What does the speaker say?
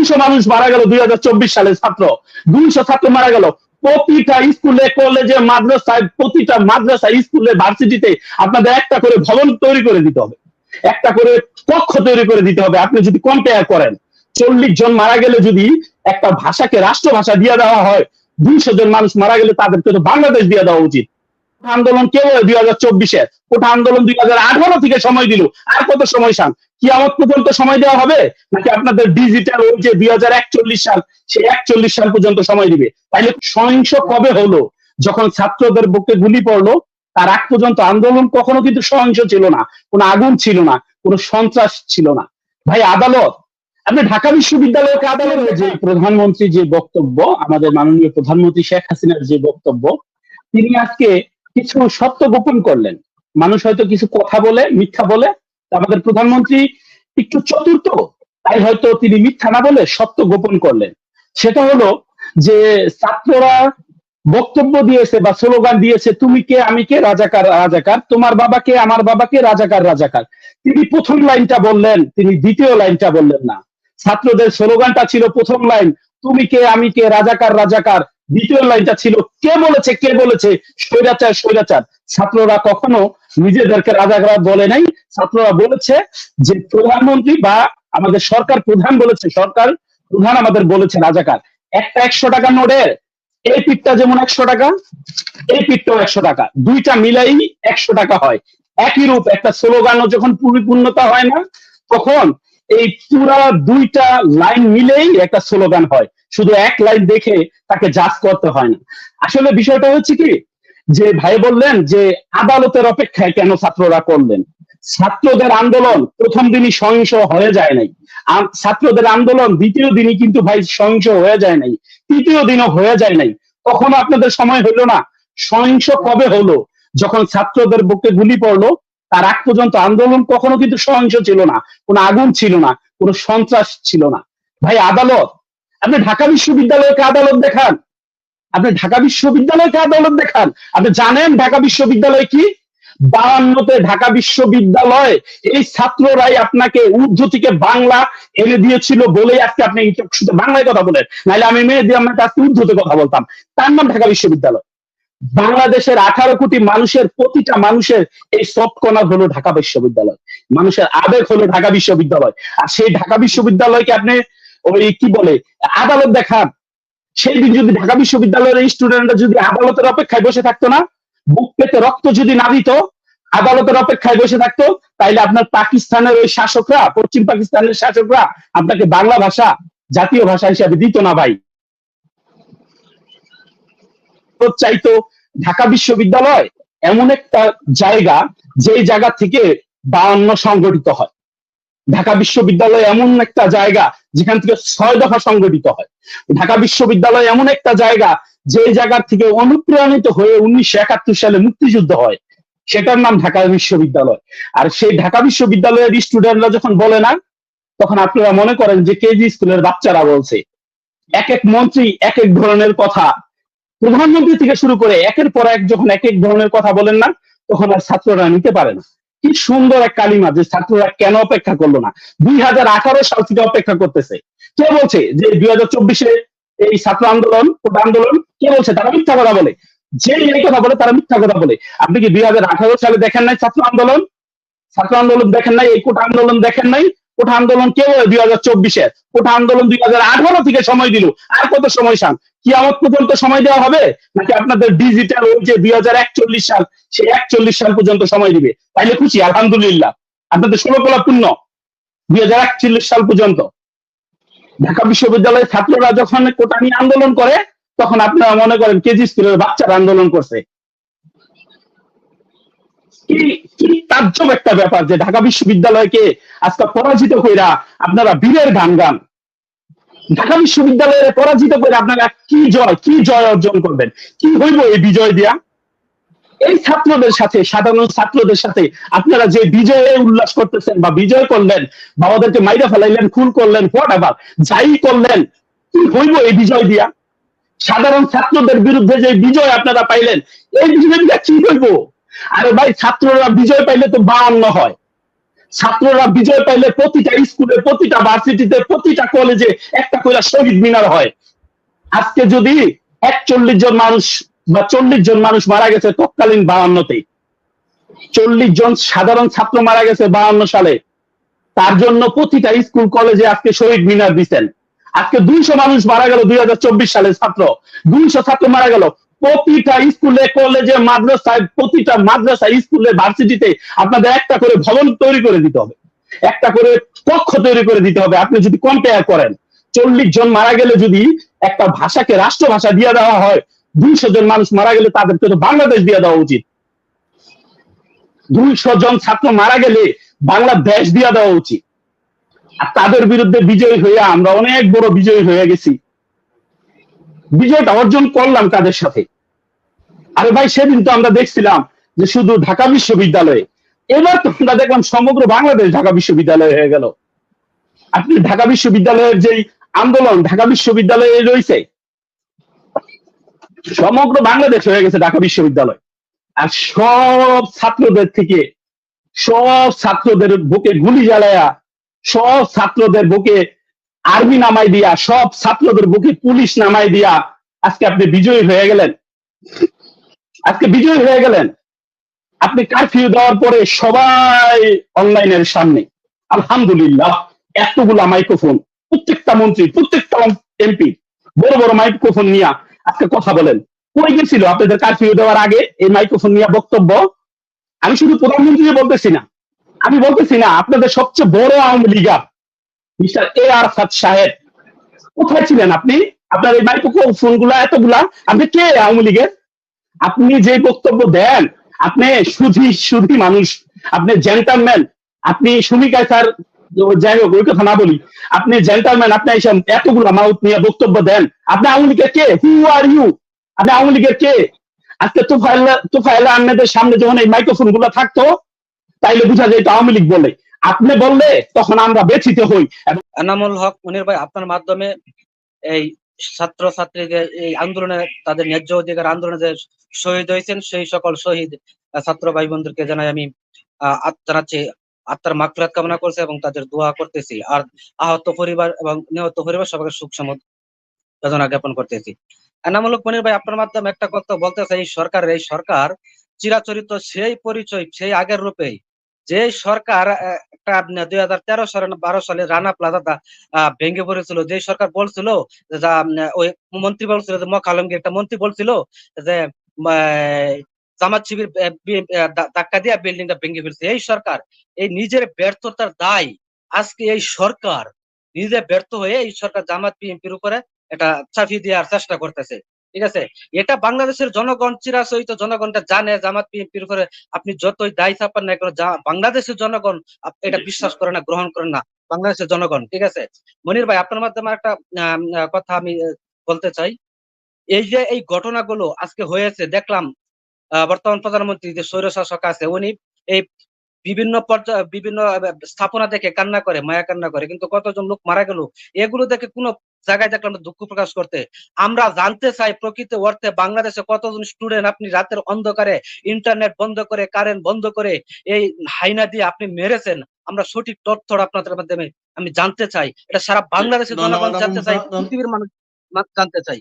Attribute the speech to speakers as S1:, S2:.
S1: 200 মানুষ মারা গেল 2024 সালে, ছাত্র 200 ছাত্র মারা গেল। প্রতিটা স্কুলে, কলেজে, মাদ্রাসায়, প্রতিটা মাদ্রাসা, স্কুলে, ভার্সিটিতে আপনাদের একটা করে ভবন তৈরি করে দিতে হবে, একটা করে কক্ষ তৈরি করে দিতে হবে। আপনি যদি কম্পেয়ার করেন, 40 জন মারা গেলে যদি একটা ভাষাকে রাষ্ট্রভাষা দিয়ে দেওয়া হয়, 200 জন মানুষ মারা গেলে তাদেরকে তো বাংলাদেশ দিয়ে দেওয়া উচিত। আন্দোলন কেউ 2024-এর, কোটা আন্দোলন 2018 থেকে সময় দিল, আর কত সময় চান? কিয়ামত পর্যন্ত সময় দেওয়া হবে, নাকি আপনাদের ডিজিটাল ওই যে 2041 সাল, সেই 41 সাল পর্যন্ত সময় দিবে? তাইলে সহিংস কবে হলো? যখন ছাত্রদের বুকে গুলি পড়লো, তার আগ পর্যন্ত আন্দোলন কখনো কিন্তু সহিংস ছিল না, কোনো আগুন ছিল না, কোনো সন্ত্রাস ছিল না। ভাই আদালত, আপনি ঢাকা বিশ্ববিদ্যালয়কে আদালতে যে প্রধানমন্ত্রী যে বক্তব্য, আমাদের মাননীয় প্রধানমন্ত্রী শেখ হাসিনার যে বক্তব্য, তিনি আজকে কিছু সত্য গোপন করলেন। মানুষ হয়তো কিছু কথা বলে, মিথ্যা বলে, আমাদের প্রধানমন্ত্রী একটু চতুর্থ, তাই হয়তো তিনি মিথ্যা না বলে সত্য গোপন করলেন। সেটা হলো যে ছাত্ররা বক্তব্য দিয়েছে বা স্লোগান দিয়েছে, তুমি কে আমি কে, রাজাকার রাজাকার, তোমার বাবাকে আমার বাবাকে, রাজাকার রাজাকার। তিনি প্রথম লাইনটা বললেন, তিনি দ্বিতীয় লাইনটা বললেন না। ছাত্রদের স্লোগানটা ছিল প্রথম লাইন, তুমি কে আমি কে, রাজাকার রাজাকার। দ্বিতীয় লাইনটা ছিল, কে বলেছে, কে বলেছে, স্বৈরাচার স্বৈরাচার। ছাত্ররা কখনো নিজেদেরকে রাজাকার বলে নাই, ছাত্ররা বলেছে যে প্রধানমন্ত্রী বা আমাদের সরকার প্রধান বলেছে, সরকার প্রধান আমাদের বলেছে রাজাকার। একটা 100 টাকা নোটের এই পিঠটা যেমন 100 টাকা, এই পিঠটাও 100 টাকা, দুইটা মিলাই 100 টাকা হয়। একই রূপ একটা স্লোগানও যখন পরিপূর্ণতা হয় না, তখন এই পুরা দুইটা লাইন মিলেই একটা স্লোগান হয়। শুধু এক লাইন দেখে তাকে জাজ করতে হয় না। আসলে বিষয়টা হচ্ছে কি, যে ভাই বললেন যে আদালতের অপেক্ষায় কেন ছাত্ররা করলেন। ছাত্রদের আন্দোলন প্রথম দিনই সহিংস হয়ে যায় নাই, ছাত্রদের আন্দোলন দ্বিতীয় দিনই কিন্তু ভাই সহিংস হয়ে যায় নাই, তৃতীয় দিনও হয়ে যায় নাই। তখন আপনাদের সময় হইলো না। সহিংস কবে হলো? যখন ছাত্রদের বুকে গুলি পড়লো, তার আগ পর্যন্ত আন্দোলন কখনো কিন্তু সহিংস ছিল না, কোনো আগুন ছিল না, কোনো সন্ত্রাস ছিল না। ভাই আদালত, আপনি ঢাকা বিশ্ববিদ্যালয়কে আদালত দেখান, আপনি ঢাকা বিশ্ববিদ্যালয়কে আদালত দেখান। আপনি জানেন ঢাকা বিশ্ববিদ্যালয় কি? 52-তে ঢাকা বিশ্ববিদ্যালয় এই ছাত্ররাই আপনাকে ঊর্ধ্ব থেকে বাংলা এনে দিয়েছিল বলেই আজকে আপনি শুধু বাংলায় কথা বলেন, নাহলে আমি মেয়ে দিয়ে আপনাকে আজকে ঊর্ধ্বতে কথা বলতাম। তার নাম ঢাকা বিশ্ববিদ্যালয়। বাংলাদেশের 18 কোটি মানুষের প্রতিটা মানুষের এই সফট কর্নার হলো ঢাকা বিশ্ববিদ্যালয়, মানুষের আবেগ হলো ঢাকা বিশ্ববিদ্যালয়। আর সেই ঢাকা বিশ্ববিদ্যালয়কে আপনি ওই কি বলে আদালত দেখান। সেই দিন যদি ঢাকা বিশ্ববিদ্যালয়ের স্টুডেন্টরা যদি আদালতের অপেক্ষায় বসে থাকতো না, বুক পেতে রক্ত যদি না দিত, আদালতের অপেক্ষায় বসে থাকতো, তাইলে আপনার পাকিস্তানের ওই শাসকরা, পশ্চিম পাকিস্তানের শাসকরা আপনাকে বাংলা ভাষা জাতীয় ভাষা হিসাবে দিত না ভাই। চাইতো ঢাকা বিশ্ববিদ্যালয় এমন একটা জায়গা, যেই জায়গা থেকে 52 সংগঠিত হয়। ঢাকা বিশ্ববিদ্যালয় এমন একটা জায়গা যেখান থেকে 6 দফা সংগঠিত হয়। ঢাকা বিশ্ববিদ্যালয় এমন একটা জায়গা যে জায়গা থেকে অনুপ্রাণিত হয়ে 1971 সালে মুক্তিযুদ্ধ হয়, সেটার নাম ঢাকা বিশ্ববিদ্যালয়। আর সেই ঢাকা বিশ্ববিদ্যালয়ের স্টুডেন্টরা যখন বলে না, তখন আপনারা মনে করেন যে কেজি স্কুলের বাচ্চারা বলছে। এক এক মন্ত্রী এক এক ধরনের কথা, প্রধানমন্ত্রী থেকে শুরু করে একের পর এক যখন এক এক ধরনের কথা বলেন না, তখন আর ছাত্ররা নিতে পারে না। কি সুন্দর এক কালিমা যে ছাত্ররা কেন অপেক্ষা করলো না, 2018 সাল থেকে অপেক্ষা করতেছে। কে বলছে যে 2024-এ এই ছাত্র আন্দোলন, কোটা আন্দোলন? কে বলছে? তারা মিথ্যা কথা বলে। যে এই কথা বলে তারা মিথ্যা কথা বলে। আপনি কি 2018 সালে দেখেন নাই ছাত্র আন্দোলন? ছাত্র আন্দোলন দেখেন নাই? এই কোটা আন্দোলন দেখেন নাই? কোটা আন্দোলন কেউ 2024-এর, কোটা আন্দোলন 2018 থেকে সময় দিল, আর কত সময় চান? কিয়ামত পর্যন্ত সময় দেওয়া হবে, নাকি আপনাদের ডিজিটাল ওই যে 2041 সাল, সেই 41 সাল পর্যন্ত সময় দিবে? তাইলে খুশি আলহামদুলিল্লাহ, আপনাদের 16 পূর্ণ 2041 সাল পর্যন্ত। ঢাকা বিশ্ববিদ্যালয়ের ছাত্ররা যখন কোটা নিয়ে আন্দোলন করে, তখন আপনারা মনে করেন কেজি স্কুলের বাচ্চারা আন্দোলন করছে। কি তাজ্জব একটা ব্যাপার যে ঢাকা বিশ্ববিদ্যালয়কে আজকে পরাজিত কইরা আপনারা বীরের গান গান। ঢাকা বিশ্ববিদ্যালয়ে পরাজিত করে আপনারা কি জয় অর্জন করবেন? কি হইব এই বিজয় দিয়া? এই ছাত্রদের সাথে, সাধারণ ছাত্রদের সাথে আপনারা যে বিজয়ে উল্লাস করতেছেন বা বিজয় করলেন, বাবাদেরকে মাইরা ফেলাইলেন, খুন করলেন, হোয়াটএভার যাই করলেন, কি হইব এই বিজয় দিয়া? সাধারণ ছাত্রদের বিরুদ্ধে যে বিজয় আপনারা পাইলেন, এই বিজয় দিয়া কি হইব? আরে ভাই, ছাত্ররা বিজয় পাইলে তো 52 হয়, ছাত্ররা বিজয় পাইলে প্রতিটা স্কুলে, প্রতিটা ভার্সিটিতে, প্রতিটা কলেজে একটা করে শহীদ মিনার হয়। আজকে যদি 41 জন মানুষ বা 40 জন মানুষ মারা গেছে তৎকালীন 52-তে, 40 জন সাধারণ ছাত্র মারা গেছে 52 সালে, তার জন্য প্রতিটা স্কুল কলেজে আজকে শহীদ মিনার দিচ্ছেন। আজকে 200 মানুষ মারা গেল 2024 সালে, ছাত্র 200 ছাত্র মারা গেল। প্রতিটা স্কুলে কলেজে মাদ্রাসায়, প্রতিটা মাদ্রাসা স্কুলে ভার্সিটিতে আপনাদের একটা করে ভবন তৈরি করে দিতে হবে, একটা করে কক্ষ তৈরি করে দিতে হবে। আপনি যদি কম্পেয়ার করেন, 40 জন মারা গেলে যদি একটা ভাষাকে রাষ্ট্রভাষা দিয়ে দেওয়া হয়, 200 জন মানুষ মারা গেলে তাদেরকে তো বাংলাদেশ দিয়ে দেওয়া উচিত। 200 জন ছাত্র মারা গেলে বাংলাদেশ দিয়ে দেওয়া উচিত। আর তাদের বিরুদ্ধে বিজয়ী হয়ে আমরা অনেক বড় বিজয়ী হয়ে গেছি। বিজয়টা অর্জন করলাম কাদের সাথে? আরে ভাই, সেদিন তো আমরা দেখছিলাম যে শুধু ঢাকা বিশ্ববিদ্যালয়ে, এবার তো আমরা দেখলাম সমগ্র বাংলাদেশ ঢাকা বিশ্ববিদ্যালয় হয়ে গেল। আপনি ঢাকা বিশ্ববিদ্যালয়ের যে আন্দোলন ঢাকা বিশ্ববিদ্যালয়ে রয়েছে, সমগ্র বাংলাদেশ হয়ে গেছে ঢাকা বিশ্ববিদ্যালয়। আর সব ছাত্রদের থেকে, সব ছাত্রদের বুকে গুলি জ্বালায়া, সব ছাত্রদের বুকে আর্মি নামাই দিয়া, সব ছাত্রদের বুকে পুলিশ নামাই দিয়া আজকে আপনি বিজয়ী হয়ে গেলেন। আজকে বিজয়ী হয়ে গেলেন। আপনি কারফিউ দেওয়ার পরে সবাই অনলাইনের সামনে, আলহামদুলিল্লাহ, এতগুলা মাইক্রোফোন, প্রত্যেকটা মন্ত্রী, প্রত্যেকটা এমপি বড় বড় মাইক্রোফোন নিয়ে আজকে কথা বলেন। কই গেছিল আপনাদের কারফিউ দেওয়ার আগে এই মাইক্রোফোন নিয়ে বক্তব্য? আমি শুধু প্রধানমন্ত্রী বলতেছি না, আমি বলতেছি না, আপনাদের সবচেয়ে বড় আওয়ামী লীগার মিস্টার এ আরফাত সাহেব কোথায় ছিলেন আপনি? আপনার এই মাইক্রোফোন গুলা এতগুলা, আপনি কে আওয়ামী লীগের? আপনি যে বক্তব্য দেন, আপনি সুধী সুধী মানুষ, আপনি জেন্টালম্যান, আপনি সুমিকা স্যার, যাই হোক ওই কথা না বলি, আপনি জেন্টালম্যান, আপনি এইসব এতগুলা মাউথ নিয়ে বক্তব্য দেন। আপনি আওয়ামী লীগের কে? হু আর ইউ? আপনি আওয়ামী লীগের কে? আজকে তোফায়েল আহমেদের সামনে যখন এই মাইক্রোফোন গুলা থাকতো, তাইলে বোঝা যায় এটা আওয়ামী লীগ বলে। আপনি বললে তখন আমরা ব্যথিত হই।
S2: এনামুল হক মনির ভাই, আপনার মাধ্যমে এই ছাত্র ছাত্রীদের এই আন্দোলনে, তাদের ন্যায্য অধিকার আন্দোলনে যে শহীদ হয়েছেন, সেই সকল শহীদ ছাত্র ভাই বোনদেরকে জানাই আমি জানাচ্ছি আত্মার মাগফিরাত কামনা করছি এবং তাদের দোয়া করতেছি। আর আহত পরিবার এবং নিহত পরিবার সবাইকে সুখ সমবেদনা জ্ঞাপন করতেছি। এনামুল হক মনির ভাই, আপনার মাধ্যমে একটা কথা বলতে চাই, এই সরকার চিরাচরিত সেই পরিচয়, সেই আগের রূপেই যে সরকার একটা 2013 সালে 12 সালে রানা প্লাজা ভেঙে পড়েছিল, যে সরকার বলছিল, ওই মন্ত্রী বলছিল যে মক আলমগীর একটা মন্ত্রী বলছিল যে জামাত শিবির ধাক্কা দিয়ে বিল্ডিংটা ভেঙে ফেলছে, এই সরকার এই নিজের ব্যর্থতার দায় আজকে এই সরকার নিজে ব্যর্থ হয়ে এই সরকার জামাত বিএনপির উপরে এটা চাপিয়ে দেওয়ার চেষ্টা করতেছে। ঠিক আছে, এটা বাংলাদেশের জনগণ, চিরাচরিত জনগণটা জানে জামাত বিএনপির উপরে আপনি যতই দায় চাপান না কেন, বাংলাদেশের জনগণ এটা বিশ্বাস করে না, গ্রহণ করে না বাংলাদেশের জনগণ। ঠিক আছে মনির ভাই, আপনার মাধ্যমে একটা কথা আমি বলতে চাই। এই যে এই ঘটনাগুলো আজকে হয়েছে, দেখলাম বর্তমান প্রধানমন্ত্রী যে স্বৈরশাসক আছে, উনি এই বিভিন্ন পর্যায়ে বিভিন্ন স্থাপনা দেখে কান্না করে, মায়া কান্না করে, কিন্তু কতজন লোক মারা গেল এগুলো দেখে কোনো জায়গায় দেখলাম দুঃখ প্রকাশ করতে। আমরা জানতে চাই প্রকৃত অর্থে বাংলাদেশে কতজন স্টুডেন্ট আপনি রাতের অন্ধকারে ইন্টারনেট বন্ধ করে, কারেন্ট বন্ধ করে এই হাইনা দিয়ে আপনি মেরেছেন। আমরা সঠিক তথ্য আপনাদের মাধ্যমে আমি জানতে চাই, এটা সারা বাংলাদেশের জনগণ জানতে চাই, পৃথিবীর মানুষ জানতে চাই।